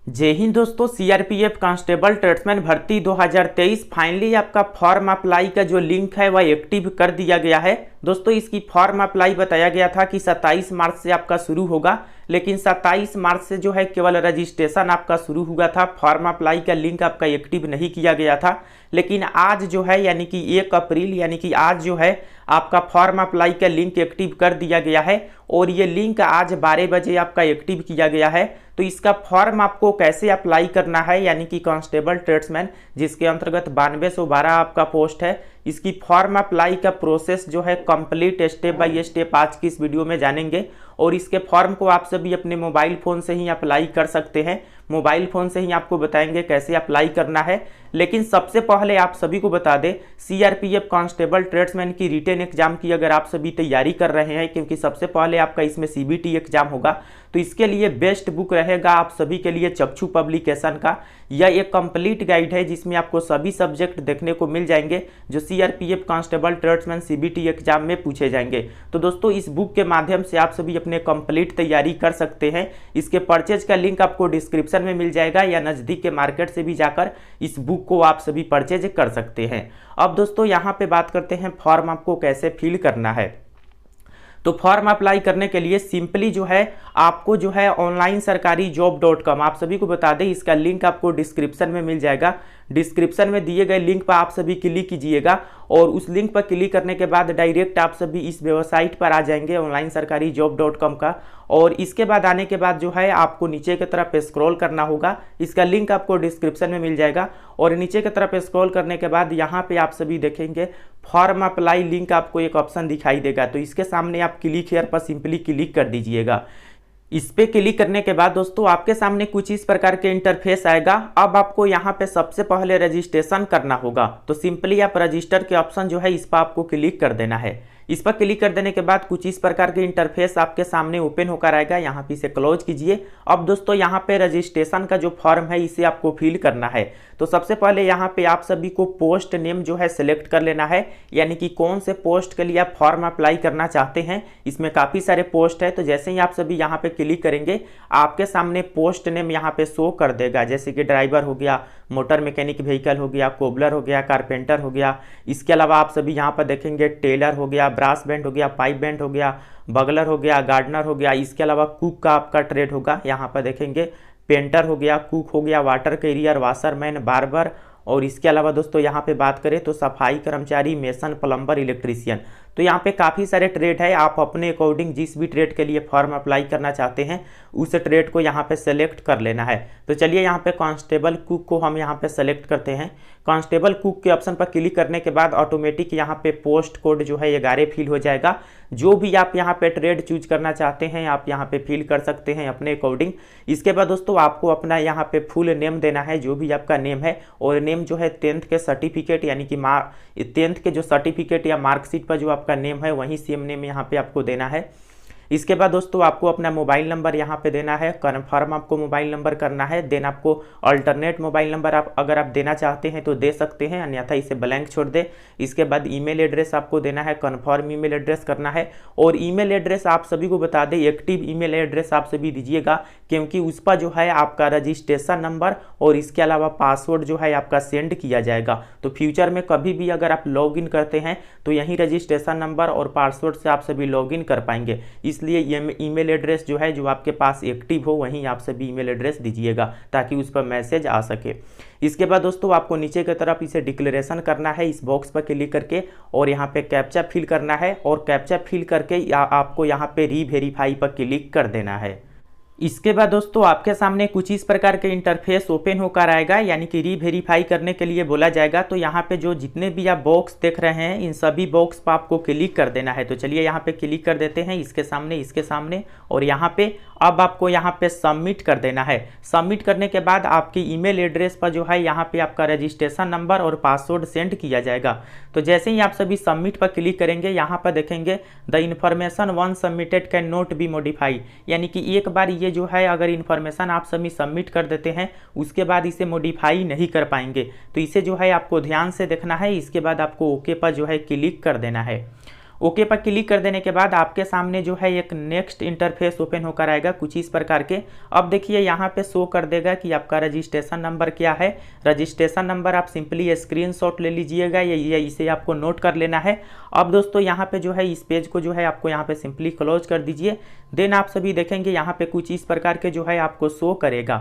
जय हिंद दोस्तों। CRPF constable tradesman भर्ती 2023 फाइनली आपका फॉर्म अप्लाई का जो लिंक है वह एक्टिव कर दिया गया है। दोस्तों इसकी फॉर्म अप्लाई बताया गया था कि 27 मार्च से आपका शुरू होगा, लेकिन 27 मार्च से जो है केवल रजिस्ट्रेशन आपका शुरू हुआ था। फॉर्म अप्लाई का लिंक आपका एक्टिव नहीं किया गया था, लेकिन आज जो है यानी कि 1 अप्रैल यानी कि आज जो है आपका फॉर्म अप्लाई का लिंक एक्टिव कर दिया गया है और ये लिंक आज 12 बजे आपका एक्टिव किया गया है। तो इसका फॉर्म आपको कैसे अप्लाई करना है यानी कि कांस्टेबल ट्रेड्समैन जिसके अंतर्गत 9212 आपका पोस्ट है, इसकी फॉर्म अप्लाई का प्रोसेस जो है कंप्लीट स्टेप बाय स्टेप आज की इस वीडियो में जानेंगे। और इसके फॉर्म को आप सभी अपने मोबाइल फ़ोन से ही अप्लाई कर सकते हैं। मोबाइल फ़ोन से ही आपको बताएंगे कैसे अप्लाई करना है। लेकिन सबसे पहले आप सभी को बता दें, सीआरपीएफ कांस्टेबल ट्रेड्समैन की रिटेन एग्जाम की अगर आप सभी तैयारी कर रहे हैं, क्योंकि सबसे पहले आपका इसमें सीबीटी एग्जाम होगा, तो इसके लिए बेस्ट बुक रहेगा आप सभी के लिए चक्षु पब्लिकेशन का। यह एक कंप्लीट गाइड है जिसमें आपको सभी सब्जेक्ट देखने को मिल जाएंगे जो CRPF constable tradesman CBT exam में पूछे जाएंगे। तो दोस्तों इस बुक के माध्यम से आप सभी अपने कंप्लीट तैयारी कर सकते हैं। इसके परचेज का लिंक आपको डिस्क्रिप्शन में मिल जाएगा या नज़दीक के मार्केट से भी जाकर इस बुक को आप सभी परचेज कर सकते हैं। अब दोस्तों यहाँ पे बात करते हैं फॉर्म आपको कैसे फिल करना है। तो फॉर्म अप्लाई करने के लिए सिंपली जो है आपको जो है ऑनलाइन सरकारी जॉब.com, आप सभी को बता दें इसका लिंक आपको डिस्क्रिप्शन में मिल जाएगा। डिस्क्रिप्शन में दिए गए लिंक पर आप सभी क्लिक कीजिएगा और उस लिंक पर क्लिक करने के बाद डायरेक्ट आप सभी इस वेबसाइट पर आ जाएंगे ऑनलाइन सरकारी जॉब.com का। और इसके बाद आने के बाद जो है आपको नीचे की तरफ स्क्रॉल करना होगा। इसका लिंक आपको डिस्क्रिप्शन में मिल जाएगा और नीचे की तरफ स्क्रॉल करने के बाद यहाँ पे आप सभी देखेंगे फॉर्म अप्लाई लिंक, आपको एक ऑप्शन दिखाई देगा। तो इसके सामने आप क्लिक हियर पर सिंपली क्लिक कर दीजिएगा। इस पे क्लिक करने के बाद दोस्तों आपके सामने कुछ इस प्रकार के इंटरफेस आएगा। अब आपको यहाँ पे सबसे पहले रजिस्ट्रेशन करना होगा। तो सिंपली आप रजिस्टर के ऑप्शन जो है इस पर आपको क्लिक कर देना है। इस पर क्लिक कर देने के बाद कुछ इस प्रकार के इंटरफेस आपके सामने ओपन होकर आएगा। यहाँ पे इसे क्लोज कीजिए। अब दोस्तों यहाँ पे रजिस्ट्रेशन का जो फॉर्म है इसे आपको फिल करना है। तो सबसे पहले यहाँ पे आप सभी को पोस्ट नेम जो है सिलेक्ट कर लेना है, यानी कि कौन से पोस्ट के लिए आप फॉर्म अप्लाई करना चाहते हैं। इसमें काफ़ी सारे पोस्ट है, तो जैसे ही आप सभी यहाँ पे क्लिक करेंगे आपके सामने पोस्ट नेम यहाँ पे शो कर देगा, जैसे कि ड्राइवर हो गया, मोटर मैकेनिक व्हीकल हो गया, कोबलर हो गया, कारपेंटर हो गया। इसके अलावा आप सभी यहाँ पर देखेंगे टेलर हो गया, ब्रास बैंड हो गया, पाइप बैंड हो गया, बगलर हो गया, गार्डनर हो गया। इसके अलावा कुक का आपका ट्रेड होगा, यहाँ पर देखेंगे पेंटर हो गया, कुक हो गया, वाटर कैरियर, वाशरमैन, बार्बर। और इसके अलावा दोस्तों यहाँ पे बात करें तो सफाई कर्मचारी, मेसन, प्लम्बर, इलेक्ट्रीशियन। तो यहाँ पे काफ़ी सारे ट्रेड है। आप अपने अकॉर्डिंग जिस भी ट्रेड के लिए फॉर्म अप्लाई करना चाहते हैं उस ट्रेड को यहाँ पे सेलेक्ट कर लेना है। तो चलिए यहाँ पे कांस्टेबल कुक को हम यहाँ पे सेलेक्ट करते हैं। कांस्टेबल कुक के ऑप्शन पर क्लिक करने के बाद ऑटोमेटिक यहाँ पे पोस्ट कोड जो है 11 फिल हो जाएगा। जो भी आप यहाँ पे ट्रेड चूज करना चाहते हैं आप यहाँ पे फिल कर सकते हैं अपने अकॉर्डिंग। इसके बाद दोस्तों आपको अपना यहाँ पे फुल नेम देना है, जो भी आपका नेम है। और नेम जो है 10th के सर्टिफिकेट यानी कि 10th के जो सर्टिफिकेट या मार्कशीट पर जो आपका नेम है वही सेम नेम यहाँ पे आपको देना है। इसके बाद दोस्तों आपको अपना मोबाइल नंबर यहाँ पे देना है, कन्फर्म आपको मोबाइल नंबर करना है। देन आपको अल्टरनेट मोबाइल नंबर आप अगर आप देना चाहते हैं तो दे सकते हैं, अन्यथा इसे ब्लैंक छोड़ दे। इसके बाद ईमेल एड्रेस आपको देना है, कन्फर्म ईमेल एड्रेस करना है। और ईमेल एड्रेस आप सभी को बता दें एक्टिव ईमेल एड्रेस आप सभी दीजिएगा, क्योंकि उस पर जो है आपका रजिस्ट्रेशन नंबर और इसके अलावा पासवर्ड जो है आपका सेंड किया जाएगा। तो फ्यूचर में कभी भी अगर आप लॉगिन करते हैं तो यही रजिस्ट्रेशन नंबर और पासवर्ड से आप सभी लॉगिन कर पाएंगे। इसलिए ये ईमेल एड्रेस जो है जो आपके पास एक्टिव हो वहीं आप सभी ईमेल एड्रेस दीजिएगा ताकि उस पर मैसेज आ सके। इसके बाद दोस्तों आपको नीचे की तरफ इसे डिक्लेरेशन करना है इस बॉक्स पर क्लिक करके, और यहाँ पे कैप्चा फिल करना है। और कैप्चा फिल करके आपको यहाँ पे रीवेरीफाई पर क्लिक कर देना है। इसके बाद दोस्तों आपके सामने कुछ इस प्रकार के इंटरफेस ओपन होकर आएगा, यानी कि रीवेरीफाई करने के लिए बोला जाएगा। तो यहाँ पे जो जितने भी आप बॉक्स देख रहे हैं इन सभी बॉक्स पर आपको क्लिक कर देना है। तो चलिए यहाँ पे क्लिक कर देते हैं, इसके सामने और यहाँ पे अब आपको यहाँ पे सबमिट कर देना है। सबमिट करने के बाद आपकी ईमेल एड्रेस पर जो है यहाँ पे आपका रजिस्ट्रेशन नंबर और पासवर्ड सेंड किया जाएगा। तो जैसे ही आप सभी सबमिट पर क्लिक करेंगे यहाँ पर देखेंगे the information one submitted can not be modify, यानी कि एक बार ये जो है अगर इन्फॉर्मेशन आप सभी सबमिट कर देते हैं उसके बाद इसे मॉडिफाई नहीं कर पाएंगे। तो इसे जो है आपको ध्यान से देखना है। इसके बाद आपको ओके पर जो है क्लिक कर देना है। ओके पर क्लिक कर देने के बाद आपके सामने जो है एक नेक्स्ट इंटरफेस ओपन होकर आएगा कुछ इस प्रकार के। अब देखिए यहाँ पे शो कर देगा कि आपका रजिस्ट्रेशन नंबर क्या है। रजिस्ट्रेशन नंबर आप सिंपली स्क्रीनशॉट ले लीजिएगा या इसे आपको नोट कर लेना है। अब दोस्तों यहाँ पे जो है इस पेज को जो है आपको यहाँ पे सिंपली क्लोज कर दीजिए। देन आप सभी देखेंगे यहाँ पे कुछ इस प्रकार के जो है आपको शो करेगा।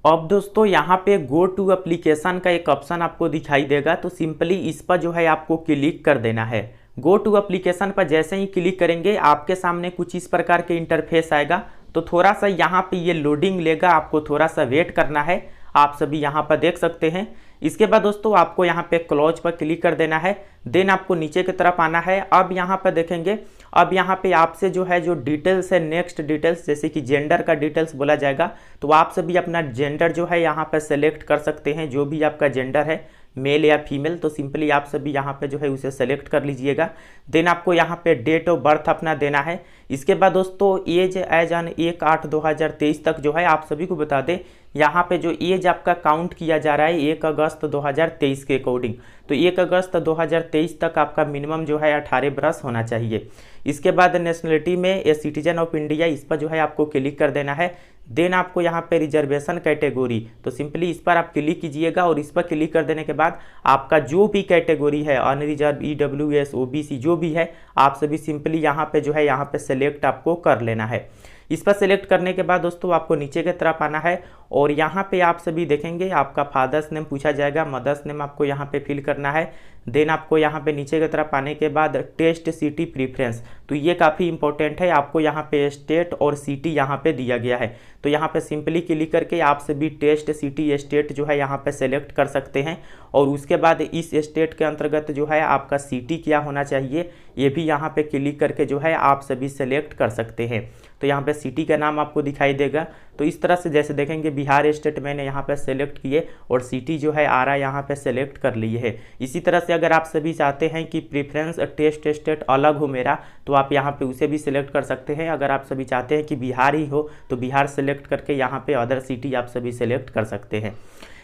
अब दोस्तों यहाँ पे गो टू एप्लीकेशन का एक ऑप्शन आपको दिखाई देगा, तो सिंपली इस पर जो है आपको क्लिक कर देना है। गो टू एप्लीकेशन पर जैसे ही क्लिक करेंगे आपके सामने कुछ इस प्रकार के इंटरफेस आएगा। तो थोड़ा सा यहाँ पे ये लोडिंग लेगा, आपको थोड़ा सा वेट करना है। आप सभी यहाँ पर देख सकते हैं। इसके बाद दोस्तों आपको यहाँ पे क्लोज पर क्लिक कर देना है। देन आपको नीचे की तरफ आना है। अब यहाँ पर देखेंगे, अब यहाँ पे आपसे जो है जो डिटेल्स है, नेक्स्ट डिटेल्स, जैसे कि जेंडर का डिटेल्स बोला जाएगा, तो आप सभी अपना जेंडर जो है यहाँ पर सेलेक्ट कर सकते हैं। जो भी आपका जेंडर है, मेल या फीमेल, तो सिंपली आप सभी यहाँ पे जो है उसे सेलेक्ट कर लीजिएगा। देन आपको यहाँ पे डेट ऑफ बर्थ अपना देना है। इसके बाद दोस्तों एज एज ऑन 1/8/2023 तक जो है आप सभी को बता दें, यहाँ पे जो एज आपका काउंट किया जा रहा है 1 अगस्त 2023 के अकॉर्डिंग। तो 1 अगस्त 2023 तक आपका मिनिमम जो है 18 बरस होना चाहिए। इसके बाद नेशनलिटी में ए सिटीजन ऑफ इंडिया, इस पर जो है आपको क्लिक कर देना है। देन आपको यहाँ पे रिजर्वेशन कैटेगरी, तो सिंपली इस पर आप क्लिक कीजिएगा और इस पर क्लिक कर देने के बाद आपका जो भी कैटेगरी है, अनरिजर्व, EWS, OBC जो भी है, आप सभी सिंपली यहाँ पे जो है यहाँ पे सेलेक्ट आपको कर लेना है। इस पर सेलेक्ट करने के बाद दोस्तों आपको नीचे की तरफ आना है और यहाँ पे आप सभी देखेंगे आपका फादर्स नेम पूछा जाएगा, मदर्स नेम आपको यहाँ पे फिल करना है। देन आपको यहाँ पे नीचे की तरफ आने के बाद टेस्ट सिटी प्रीफ्रेंस, तो ये काफ़ी इंपॉर्टेंट है। आपको यहाँ पे स्टेट और सिटी यहाँ पे दिया गया है, तो यहाँ पे सिंपली क्लिक करके आप सभी टेस्ट सिटी स्टेट जो है यहाँ पे सेलेक्ट कर सकते हैं। और उसके बाद इस स्टेट के अंतर्गत जो है आपका सिटी क्या होना चाहिए, ये भी यहाँ पे क्लिक करके जो है आप सभी सेलेक्ट कर सकते हैं। तो यहाँ पे सिटी का नाम आपको दिखाई देगा। तो इस तरह से जैसे देखेंगे बिहार स्टेट मैंने यहाँ पे सेलेक्ट किए और सिटी जो है आरा यहाँ पे सेलेक्ट कर लिए है। इसी तरह से अगर आप सभी चाहते हैं कि प्रेफरेंस टेस्ट स्टेट अलग हो मेरा, तो आप यहाँ पे उसे भी सिलेक्ट कर सकते हैं। अगर आप सभी चाहते हैं कि बिहार ही हो तो बिहार सेलेक्ट करके यहाँ पे अदर सिटी आप सभी सेलेक्ट कर सकते हैं।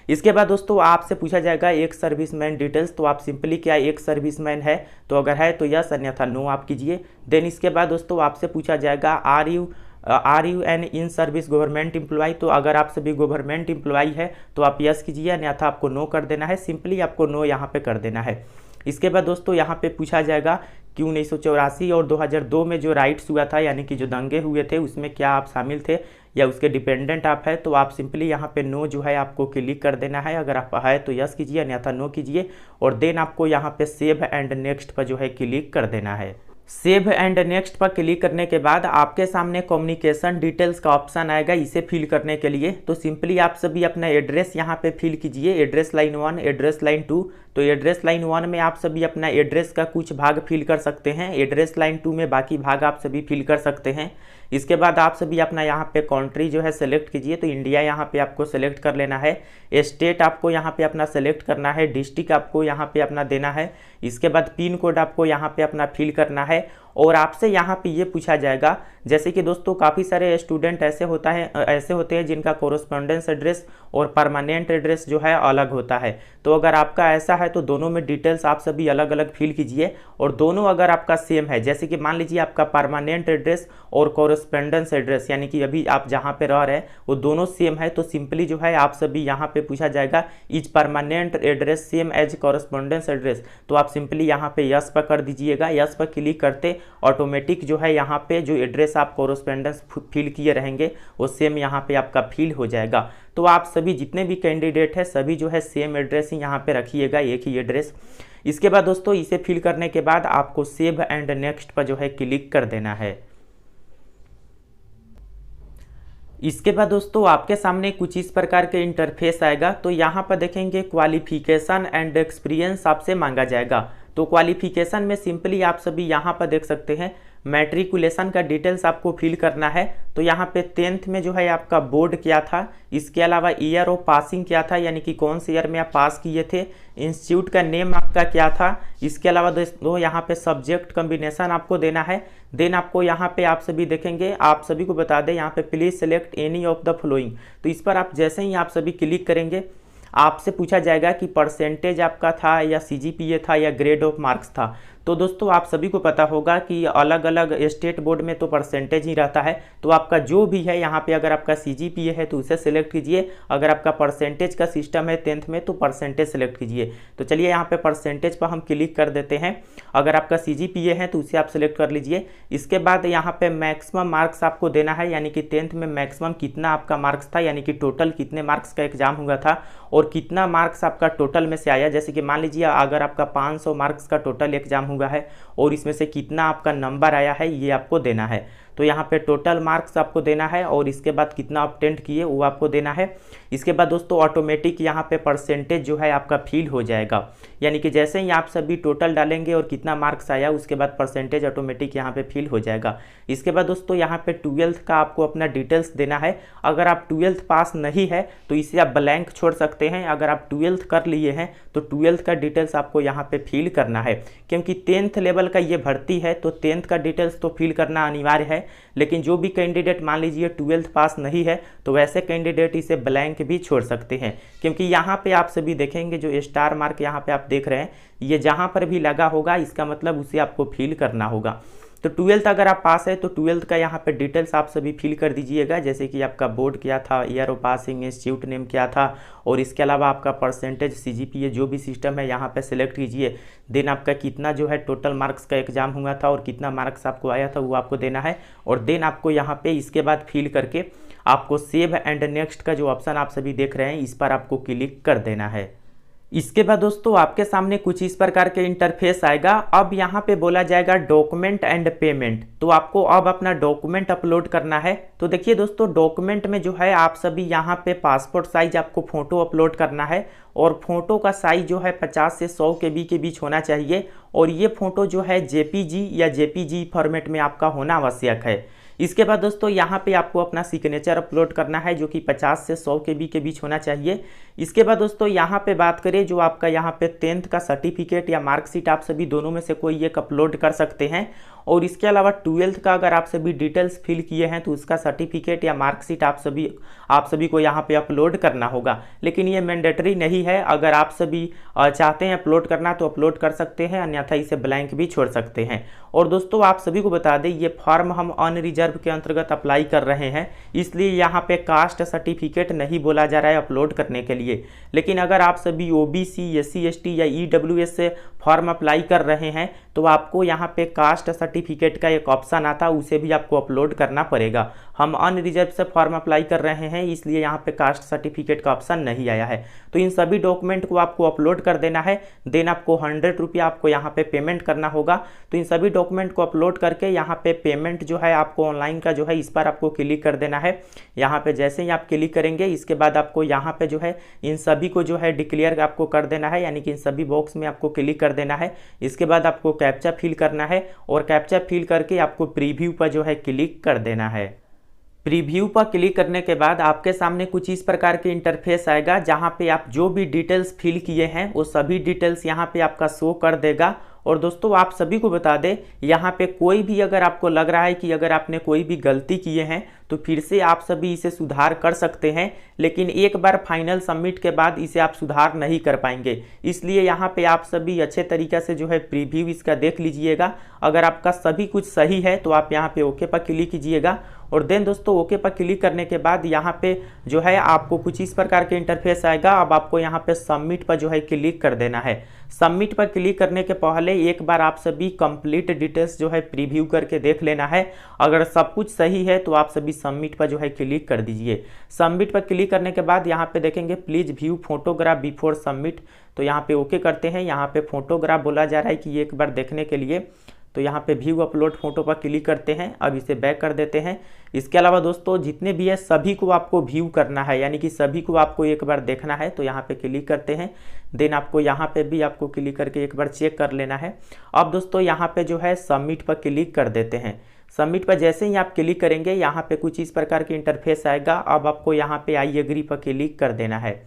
इसके बाद दोस्तों आपसे पूछा जाएगा एक सर्विसमैन डिटेल्स, तो आप सिंपली क्या एक सर्विसमैन है, तो अगर है तो यस, अन्यथा नो आप कीजिए। देन इसके बाद दोस्तों आपसे पूछा जाएगा are you an in service government employ, तो अगर आप सभी गवर्नमेंट एम्प्लॉय है तो आप यस कीजिए, अन्यथा आपको नो कर देना है। सिंपली आपको नो यहाँ पे कर देना है। इसके बाद दोस्तों यहाँ पे पूछा जाएगा कि 1984 और 2002 में जो राइट्स हुआ था, यानी कि जो दंगे हुए थे, उसमें क्या आप शामिल थे या उसके डिपेंडेंट आप है, तो आप सिंपली यहाँ पे नो जो है आपको क्लिक कर देना है। अगर आप है तो यस कीजिए, अन्यथा नो कीजिए। और देन आपको यहाँ पे सेव एंड नेक्स्ट पर जो है क्लिक कर देना है। सेव एंड नेक्स्ट पर क्लिक करने के बाद आपके सामने कम्युनिकेशन डिटेल्स का ऑप्शन आएगा। इसे फिल करने के लिए तो सिंपली आप सभी अपना एड्रेस यहाँ पे फिल कीजिए, एड्रेस लाइन 1, एड्रेस लाइन 2। तो एड्रेस लाइन 1 में आप सभी अपना एड्रेस का कुछ भाग फिल कर सकते हैं, एड्रेस लाइन 2 में बाकी भाग आप सभी फिल कर सकते हैं। इसके बाद आप सभी अपना यहाँ पे कंट्री जो है सेलेक्ट कीजिए, तो इंडिया यहाँ पे आपको सेलेक्ट कर लेना है। स्टेट आपको यहाँ पे अपना सेलेक्ट करना है, डिस्ट्रिक्ट आपको यहाँ पे अपना देना है। इसके बाद पिन कोड आपको यहाँ पे अपना फिल करना है। और आपसे यहाँ पे ये पूछा जाएगा, जैसे कि दोस्तों काफ़ी सारे स्टूडेंट ऐसे होते हैं जिनका कोरोस्पोंडेंस एड्रेस और परमानेंट एड्रेस जो है अलग होता है। तो अगर आपका ऐसा है तो दोनों में डिटेल्स आप सभी अलग अलग फिल कीजिए। और दोनों अगर आपका सेम है, जैसे कि मान लीजिए आपका परमानेंट एड्रेस और कोरोस्पोंडेंस एड्रेस, यानी कि अभी आप जहाँ पे रह रहे हैं वो दोनों सेम है, तो सिंपली जो है आप सभी यहाँ पे पूछा जाएगा is permanent address same as correspondence address, तो आप सिंपली यहाँ पे यस पर कर दीजिएगा। यस पर क्लिक करते ऑटोमेटिक जो है यहाँ पे जो एड्रेस आप कोरोस्पोंडेंस फिल किए रहेंगे वो सेम यहाँ पे आपका फिल हो जाएगा। तो आप सभी जितने भी कैंडिडेट है सभी जो है सेम एड्रेस ही यहाँ पे रखिएगा, एक ही एड्रेस। इसके बाद दोस्तों इसे फिल करने के बाद आपको सेव एंड नेक्स्ट पर जो है क्लिक कर देना है। इसके बाद दोस्तों आपके सामने कुछ इस प्रकार के इंटरफेस आएगा। तो यहाँ पर देखेंगे क्वालिफिकेशन एंड एक्सपीरियंस आपसे मांगा जाएगा। तो क्वालिफिकेशन में सिंपली आप सभी यहाँ पर देख सकते हैं मैट्रिकुलेशन का डिटेल्स आपको फिल करना है। तो यहाँ पे 10th में जो है आपका बोर्ड क्या था, इसके अलावा ईयर ऑफ पासिंग क्या था, यानी कि कौन से ईयर में आप पास किए थे, इंस्टीट्यूट का नेम आपका क्या था। इसके अलावा दोस्तों यहाँ पे सब्जेक्ट कम्बिनेशन आपको देना है। देन आपको यहाँ पे आप सभी देखेंगे, आप सभी को बता दें यहाँ पे please select any of the following, तो इस पर आप जैसे ही आप सभी क्लिक करेंगे आपसे पूछा जाएगा कि परसेंटेज आपका था या CGPA था या ग्रेड ऑफ मार्क्स था। तो दोस्तों आप सभी को पता होगा कि अलग अलग स्टेट बोर्ड में तो परसेंटेज ही रहता है। तो आपका जो भी है यहाँ पे अगर आपका सीजीपीए है तो उसे सिलेक्ट कीजिए, अगर आपका परसेंटेज का सिस्टम है 10th में तो परसेंटेज सिलेक्ट कीजिए। तो चलिए यहाँ पे परसेंटेज पर हम क्लिक कर देते हैं। अगर आपका सीजीपीए है तो उसे आप सिलेक्ट कर लीजिए। इसके बाद यहाँ पे मैक्सिमम मार्क्स आपको देना है, यानी कि 10th में मैक्सिमम कितना आपका मार्क्स था, यानी कि टोटल कितने मार्क्स का एग्जाम हुआ था और कितना मार्क्स आपका टोटल में से आया। जैसे कि मान लीजिए अगर आपका 500 मार्क्स का टोटल एग्जाम हुआ है और इसमें से कितना आपका नंबर आया है ये आपको देना है। तो यहाँ पे टोटल मार्क्स आपको देना है और इसके बाद कितना अटेम्प्ट किए वो आपको देना है। इसके बाद दोस्तों ऑटोमेटिक यहाँ पे परसेंटेज जो है आपका फिल हो जाएगा, यानी कि जैसे ही आप सभी टोटल डालेंगे और कितना मार्क्स आया उसके बाद परसेंटेज ऑटोमेटिक यहाँ पे फिल हो जाएगा। इसके बाद दोस्तों यहाँ पे 12th का आपको अपना डिटेल्स देना है। अगर आप 12th पास नहीं है तो इसे आप ब्लैंक छोड़ सकते हैं। अगर आप 12th कर लिए हैं तो 12th का डिटेल्स आपको यहाँ पे फिल करना है, क्योंकि 10th लेवल का ये भर्ती है तो 10th का डिटेल्स तो फिल करना अनिवार्य है। लेकिन जो भी कैंडिडेट मान लीजिए 12th पास नहीं है तो वैसे कैंडिडेट इसे ब्लैंक भी छोड़ सकते हैं, क्योंकि यहाँ पे आप सभी देखेंगे जो स्टार मार्क यहाँ पे आप देख रहे हैं ये जहाँ पर भी लगा होगा इसका मतलब उसे आपको फिल करना होगा। तो 12th अगर आप पास है तो 12th का यहाँ पे डिटेल्स आप सभी फिल कर दीजिएगा, जैसे कि आपका बोर्ड क्या था, year of passing, institute name क्या था और इसके अलावा आपका परसेंटेज सीजीपीए जो भी सिस्टम है यहाँ पे सिलेक्ट कीजिए। देन आपका कितना जो है टोटल मार्क्स का एग्जाम हुआ था और कितना मार्क्स आपको आया था वो आपको देना है। और देन आपको यहाँ पे इसके बाद फिल करके आपको सेव एंड नेक्स्ट का जो ऑप्शन आप सभी देख रहे हैं इस पर आपको क्लिक कर देना है। इसके बाद दोस्तों आपके सामने कुछ इस प्रकार के इंटरफेस आएगा। अब यहाँ पे बोला जाएगा डॉक्यूमेंट एंड पेमेंट, तो आपको अब अपना डॉक्यूमेंट अपलोड करना है। तो देखिए दोस्तों डॉक्यूमेंट में जो है आप सभी यहाँ पे पासपोर्ट साइज आपको फ़ोटो अपलोड करना है और फोटो का साइज जो है 50 से 100 KB के बीच होना चाहिए और ये फ़ोटो जो है JPG या JPG फॉर्मेट में आपका होना आवश्यक है। इसके बाद दोस्तों यहाँ पे आपको अपना सिग्नेचर अपलोड करना है जो कि 50 से 100 KB के बीच होना चाहिए। इसके बाद दोस्तों यहाँ पे बात करें जो आपका यहाँ पे 10th का सर्टिफिकेट या मार्कशीट आप सभी दोनों में से कोई एक अपलोड कर सकते हैं। और इसके अलावा 12th का अगर आप सभी डिटेल्स फिल किए हैं तो उसका सर्टिफिकेट या मार्कशीट आप सभी को यहाँ पे अपलोड करना होगा, लेकिन ये मैंडेटरी नहीं है। अगर आप सभी चाहते हैं अपलोड करना तो अपलोड कर सकते हैं, अन्यथा इसे ब्लैंक भी छोड़ सकते हैं। और दोस्तों आप सभी को बता दें ये फॉर्म हम अनरिजर्व के अंतर्गत अप्लाई कर रहे हैं, इसलिए यहाँ पे कास्ट सर्टिफिकेट नहीं बोला जा रहा है अपलोड करने के लिए। लेकिन अगर आप सभी OBC, SC, ST या EWS से फॉर्म अप्लाई कर रहे हैं तो आपको यहाँ पे कास्ट सर्टिफिकेट का एक ऑप्शन आता है, उसे भी आपको अपलोड करना पड़ेगा। हम अनरिजर्व से फॉर्म अप्लाई कर रहे हैं इसलिए यहाँ पे कास्ट सर्टिफिकेट का ऑप्शन नहीं आया है। तो इन सभी डॉक्यूमेंट को आपको अपलोड कर देना है। देन आपको 100 रुपया आपको यहाँ पे पेमेंट करना होगा। तो इन सभी डॉक्यूमेंट को अपलोड करके यहाँ पे पेमेंट जो है आपको ऑनलाइन का जो है इस पर आपको क्लिक कर देना है। यहाँ पे जैसे ही आप क्लिक करेंगे इसके बाद आपको यहाँ पे जो है इन सभी को जो है डिक्लेयर आपको कर देना है, यानी कि इन सभी बॉक्स में आपको क्लिक कर देना है। इसके बाद आपको कैप्चा फिल करना है और कैप्चा फिल करके आपको प्रीव्यू पर जो है क्लिक कर देना है। प्रीव्यू पर क्लिक करने के बाद आपके सामने कुछ इस प्रकार के इंटरफेस आएगा जहां पे आप जो भी डिटेल्स फिल किए हैं वो सभी डिटेल्स यहां पे आपका शो कर देगा। और दोस्तों आप सभी को बता दें यहाँ पे कोई भी अगर आपको लग रहा है कि अगर आपने कोई भी गलती किए हैं तो फिर से आप सभी इसे सुधार कर सकते हैं, लेकिन एक बार फाइनल सबमिट के बाद इसे आप सुधार नहीं कर पाएंगे। इसलिए यहाँ पे आप सभी अच्छे तरीक़े से जो है प्रीव्यू इसका देख लीजिएगा। अगर आपका सभी कुछ सही है तो आप यहाँ पे ओके पर क्लिक कीजिएगा। और देन दोस्तों ओके पर क्लिक करने के बाद यहाँ पे जो है आपको कुछ इस प्रकार के इंटरफेस आएगा। अब आपको यहाँ पे सबमिट पर जो है क्लिक कर देना है। सबमिट पर क्लिक करने के पहले एक बार आप सभी कंप्लीट डिटेल्स जो है प्रीव्यू करके देख लेना है। अगर सब कुछ सही है तो आप सभी सबमिट पर जो है क्लिक कर दीजिए। सबमिट पर क्लिक करने के बाद यहाँ पे देखेंगे please view photograph before submit, तो यहाँ पे ओके करते हैं। यहाँ पे फोटोग्राफ बोला जा रहा है कि एक बार देखने के लिए, तो यहाँ पे व्यू अपलोड फोटो पर क्लिक करते हैं। अब इसे बैक कर देते हैं। इसके अलावा दोस्तों जितने भी है सभी को आपको व्यू करना है, यानी कि सभी को आपको एक बार देखना है, तो यहाँ पे क्लिक करते हैं। देन आपको यहाँ पे भी आपको क्लिक करके एक बार चेक कर लेना है। अब दोस्तों यहाँ पे जो है सबमिट पर क्लिक कर देते हैं। सबमिट पर जैसे ही आप क्लिक करेंगे यहाँ पे कुछ इस प्रकार की इंटरफेस आएगा। अब आपको यहाँ पे आई एग्री पर क्लिक कर देना है।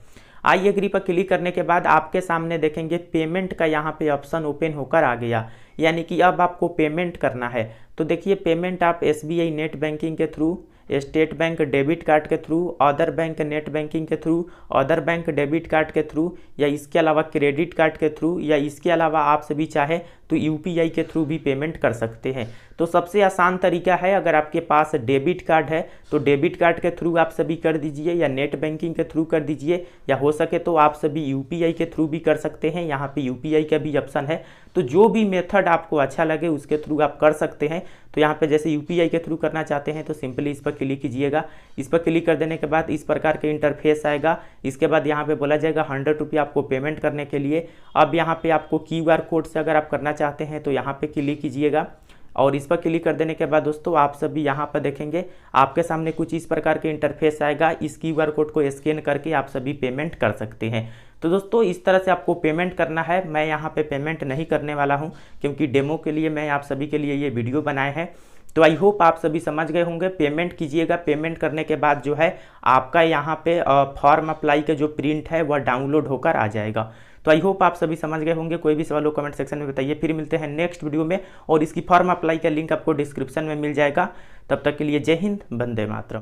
आई एग्री पर क्लिक करने के बाद आपके सामने देखेंगे पेमेंट का यहाँ पे ऑप्शन ओपन होकर आ गया, यानी कि अब आपको पेमेंट करना है। तो देखिए पेमेंट आप SBI नेट बैंकिंग के through, state bank debit card के through, other bank net banking के through, other bank debit card के थ्रू, या इसके अलावा क्रेडिट कार्ड के थ्रू, या इसके अलावा आप सभी चाहे तो यूपीआई के थ्रू भी पेमेंट कर सकते हैं। तो सबसे आसान तरीका है, अगर आपके पास डेबिट कार्ड है तो डेबिट कार्ड के थ्रू आप सभी कर दीजिए, या नेट बैंकिंग के थ्रू कर दीजिए, या हो सके तो आप सभी यूपीआई के थ्रू भी कर सकते हैं। यहाँ पे यूपीआई का भी ऑप्शन है, तो जो भी मेथड आपको अच्छा लगे उसके थ्रू आप कर सकते हैं। तो यहाँ पे जैसे यूपीआई के थ्रू करना चाहते हैं तो सिंपली इस पर क्लिक कीजिएगा। इस पर क्लिक कर देने के बाद इस प्रकार का इंटरफेस आएगा। इसके बाद यहाँ पे बोला जाएगा 100 रुपये आपको पेमेंट करने के लिए। अब यहाँ पे आपको QR कोड से अगर आप करना चाहते हैं तो यहाँ पे क्लिक कीजिएगा, और इस पर क्लिक कर देने के बाद दोस्तों आप सभी यहाँ पर देखेंगे आपके सामने कुछ इस प्रकार के इंटरफेस आएगा। इस QR कोड को स्कैन करके आप सभी पेमेंट कर सकते हैं। तो दोस्तों इस तरह से आपको पेमेंट करना है। मैं यहाँ पे पेमेंट नहीं करने वाला हूँ, क्योंकि डेमो के लिए मैं आप सभी के लिए ये वीडियो बनाए हैं। तो आई होप आप सभी समझ गए होंगे। पेमेंट कीजिएगा, पेमेंट करने के बाद जो है आपका यहाँ पे फॉर्म अप्लाई का जो प्रिंट है वह डाउनलोड होकर आ जाएगा। तो आई होप आप सभी समझ गए होंगे। कोई भी सवाल हो कमेंट सेक्शन में बताइए। फिर मिलते हैं नेक्स्ट वीडियो में, और इसकी फॉर्म अप्लाई का लिंक आपको डिस्क्रिप्शन में मिल जाएगा। तब तक के लिए जय हिंद, वंदे मातरम।